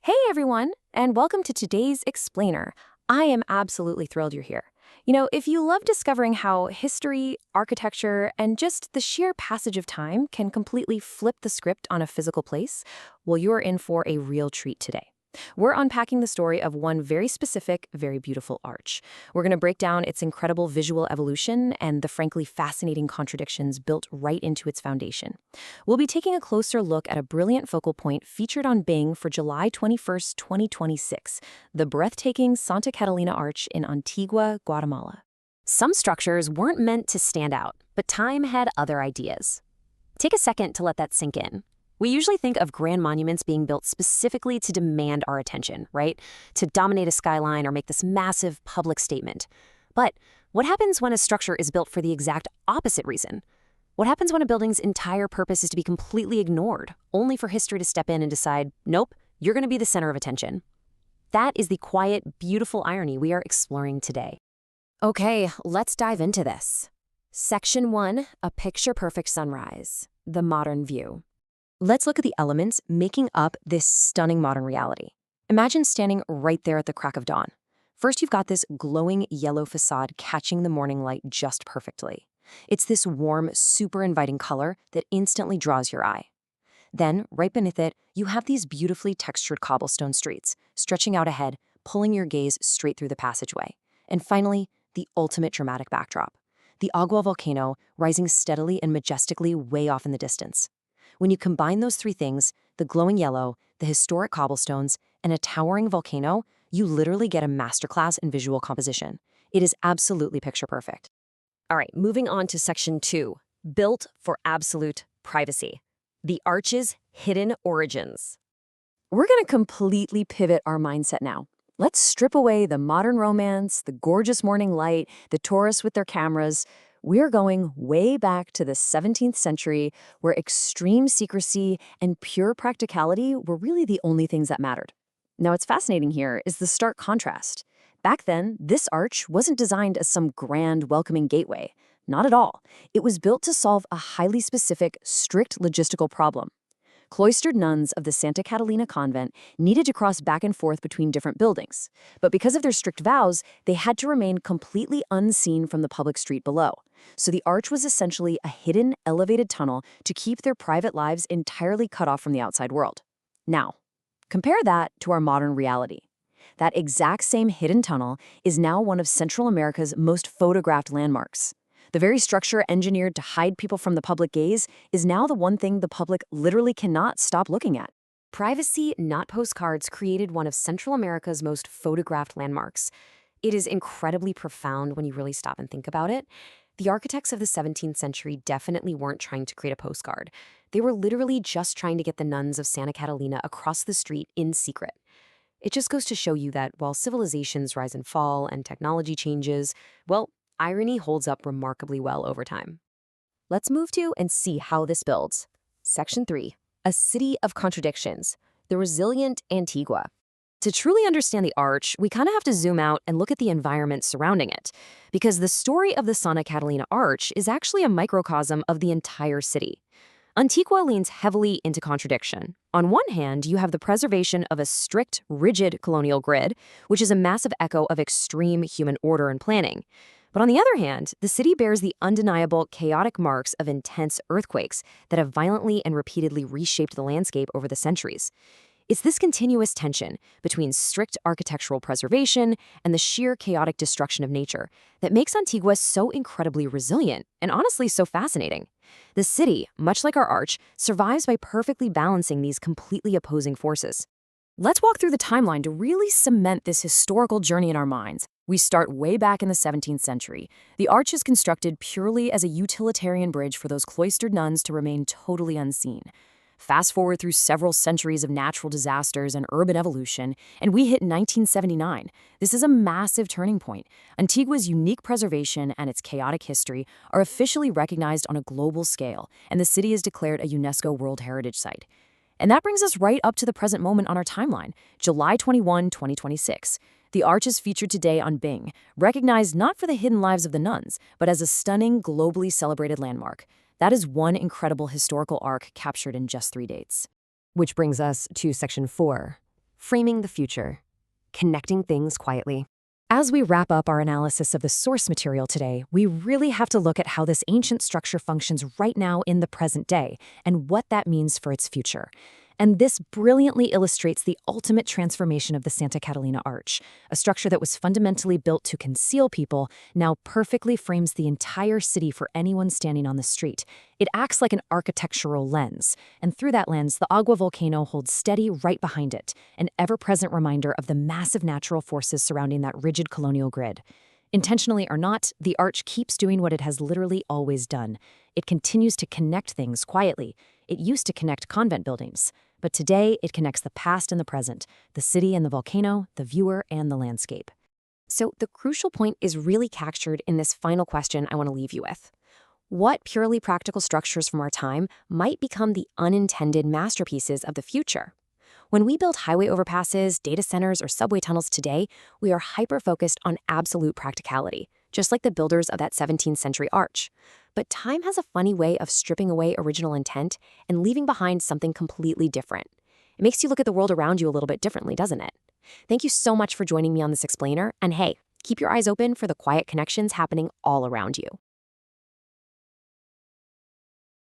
Hey everyone, and welcome to today's Explainer. I am absolutely thrilled you're here. If you love discovering how history, architecture, and just the sheer passage of time can completely flip the script on a physical place, well, you're in for a real treat today. We're unpacking the story of one very specific, very beautiful arch. We're going to break down its incredible visual evolution and the frankly fascinating contradictions built right into its foundation. We'll be taking a closer look at a brilliant focal point featured on Bing for July 21st, 2026, the breathtaking Santa Catalina Arch in Antigua, Guatemala. Some structures weren't meant to stand out, but time had other ideas. Take a second to let that sink in. We usually think of grand monuments being built specifically to demand our attention, right? To dominate a skyline or make this massive public statement. But what happens when a structure is built for the exact opposite reason? What happens when a building's entire purpose is to be completely ignored, only for history to step in and decide, nope, you're going to be the center of attention? That is the quiet, beautiful irony we are exploring today. Okay, let's dive into this. Section 1, a picture-perfect sunrise, the modern view. Let's look at the elements making up this stunning modern reality. Imagine standing right there at the crack of dawn. First, you've got this glowing yellow facade catching the morning light just perfectly. It's this warm, super inviting color that instantly draws your eye. Then, right beneath it, you have these beautifully textured cobblestone streets, stretching out ahead, pulling your gaze straight through the passageway. And finally, the ultimate dramatic backdrop. The Agua Volcano rising steadily and majestically way off in the distance. When you combine those three things, the glowing yellow, the historic cobblestones, and a towering volcano, you literally get a masterclass in visual composition. It is absolutely picture perfect. All right, moving on to section 2, built for absolute privacy. The arch's hidden origins. We're going to completely pivot our mindset now. Let's strip away the modern romance, the gorgeous morning light, the tourists with their cameras. We're going way back to the 17th century, where extreme secrecy and pure practicality were really the only things that mattered. Now, what's fascinating here is the stark contrast. Back then, this arch wasn't designed as some grand, welcoming gateway. Not at all. It was built to solve a highly specific, strict logistical problem. Cloistered nuns of the Santa Catalina convent needed to cross back and forth between different buildings. But because of their strict vows, they had to remain completely unseen from the public street below. So the arch was essentially a hidden, elevated tunnel to keep their private lives entirely cut off from the outside world. Now, compare that to our modern reality. That exact same hidden tunnel is now one of Central America's most photographed landmarks. The very structure engineered to hide people from the public gaze is now the one thing the public literally cannot stop looking at. Privacy, not postcards, created one of Central America's most photographed landmarks. It is incredibly profound when you really stop and think about it. The architects of the 17th century definitely weren't trying to create a postcard. They were literally just trying to get the nuns of Santa Catalina across the street in secret. It just goes to show you that while civilizations rise and fall and technology changes, well, irony holds up remarkably well over time. Let's move to and see how this builds. Section 3, a city of contradictions, the resilient Antigua. To truly understand the arch, we kind of have to zoom out and look at the environment surrounding it, because the story of the Santa Catalina Arch is actually a microcosm of the entire city. Antigua leans heavily into contradiction. On one hand, you have the preservation of a strict, rigid colonial grid, which is a massive echo of extreme human order and planning. But on the other hand, the city bears the undeniable chaotic marks of intense earthquakes that have violently and repeatedly reshaped the landscape over the centuries. It's this continuous tension between strict architectural preservation and the sheer chaotic destruction of nature that makes Antigua so incredibly resilient and honestly so fascinating. The city, much like our arch, survives by perfectly balancing these completely opposing forces. Let's walk through the timeline to really cement this historical journey in our minds. We start way back in the 17th century. The arch is constructed purely as a utilitarian bridge for those cloistered nuns to remain totally unseen. Fast forward through several centuries of natural disasters and urban evolution, and we hit 1979. This is a massive turning point. Antigua's unique preservation and its chaotic history are officially recognized on a global scale, and the city is declared a UNESCO World Heritage Site. And that brings us right up to the present moment on our timeline, July 21, 2026. The arch is featured today on Bing, recognized not for the hidden lives of the nuns, but as a stunning, globally celebrated landmark. That is one incredible historical arc captured in just 3 dates. Which brings us to Section 4, Framing the future. Connecting things quietly. As we wrap up our analysis of the source material today, we really have to look at how this ancient structure functions right now in the present day and what that means for its future. And this brilliantly illustrates the ultimate transformation of the Santa Catalina Arch. A structure that was fundamentally built to conceal people now perfectly frames the entire city for anyone standing on the street. It acts like an architectural lens, and through that lens, the Agua Volcano holds steady right behind it, an ever-present reminder of the massive natural forces surrounding that rigid colonial grid. Intentionally or not, the arch keeps doing what it has literally always done. It continues to connect things quietly. It used to connect convent buildings, but today it connects the past and the present, the city and the volcano, the viewer and the landscape. So the crucial point is really captured in this final question I want to leave you with. What purely practical structures from our time might become the unintended masterpieces of the future? When we build highway overpasses, data centers, or subway tunnels today, we are hyper-focused on absolute practicality, just like the builders of that 17th century arch. But time has a funny way of stripping away original intent and leaving behind something completely different. It makes you look at the world around you a little bit differently, doesn't it? Thank you so much for joining me on this explainer, and hey, keep your eyes open for the quiet connections happening all around you.